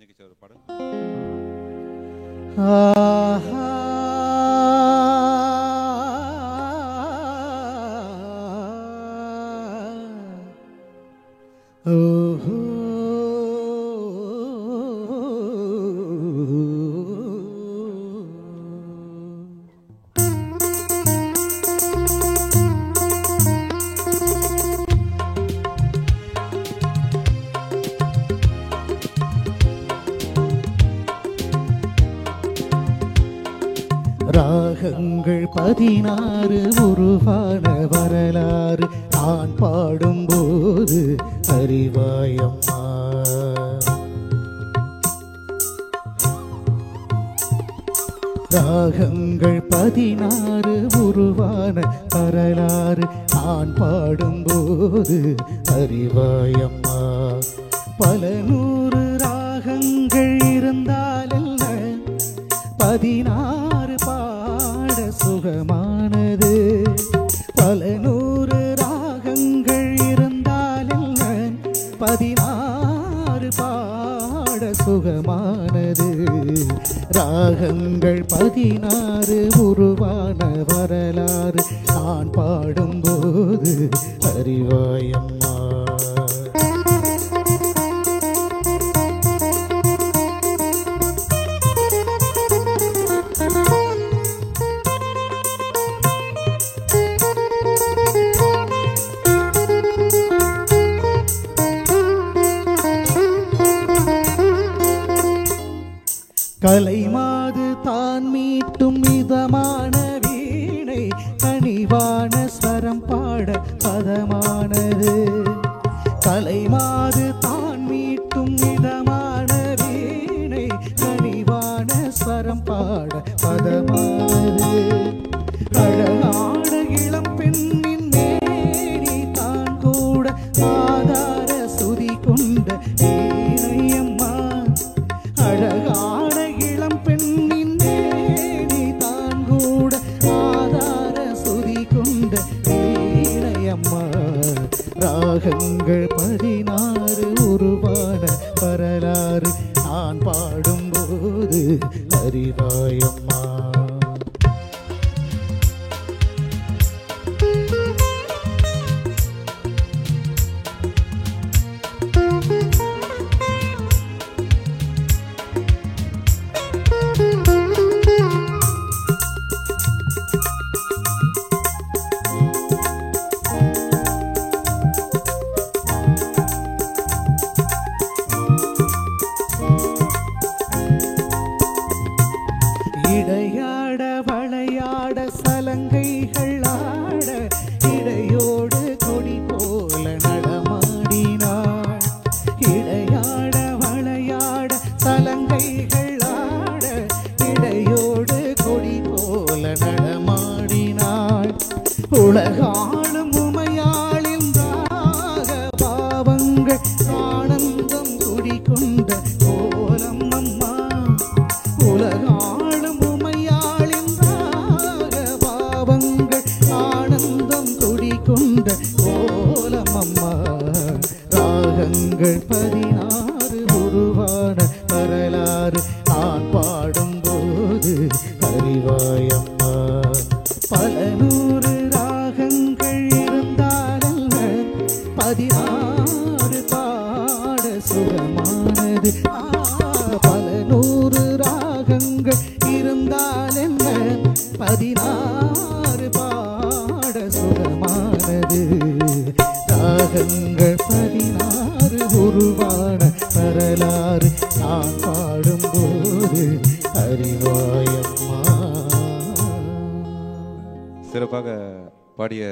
நிகழ்ச்சி ஒரு பாடல். ராகங்கள் 16 உருவான வரலாறு நான் பாடும்போது அறிவாயம்மா. ராகங்கள் 16 உருவான வரலாறு நான் பாடும்போது அறிவாயம்மா. பல நூறு ராகங்கள் இருந்தாலல்ல 16 பாட சுகமானது. பல நூறு ராகங்கள் இருந்தாலல்ல 16 பாட சுகமானது. ராகங்கள் 16 உருவான வரலாறு நான் பாடும்போது அறிவாயம்மா. கலைமாது தான் மீட்டும் மிதமான வீணை கனிவான ஸ்வரம் பாட பதமானது. கலைமாது தான் மீட்டும் மிதமான வீணை கனிவான ஸ்வரம் பாட பதமானது. அழகான இளம் பெண்ணின் மேனி தான் கூட ஆதார சுதி கொண்ட வீணையம்மா. அழகான இளம் பெண்ணின் மேனி தான் கூட ஆதார சுதி கொண்ட வீணையம்மா. ராகங்கள் 16 உருவான வரலாறு நான் பாடும்போது அறிவாயம்மா. இடையாட வளையாட சலங்கைகள் ஆட இடையோடு கொடி போல நடமாடினாள். இடையாட வளையாட சலங்கைகள் ஆட இடையோடு கொடி போல நடமாடினாள். உலகாளும் உமையாளின் ராக பாவங்கள் ஆனந்தம் குடிகொண்ட கோலம் அம்மா. உலகாளும் உமையாளின் ராக பாவங்கள் ஆனந்தம் குடிகொண்ட கோலம் அம்மா. ராகங்கள் 16 உருவான வரலாறு நான் பாடும்போது அறிவாயம்மா. பல நூறு ராகங்கள் இருந்தாலல்ல 16 பாட சுகமானது. பல நூறு ராகங்கள் இருந்தாலென்ன 16 பாட சுகமானது. ராகங்கள் 16 உருவான வரலாறு நான் பாடும்போது அறிவாயம்மா. சிறப்பாக பாடிய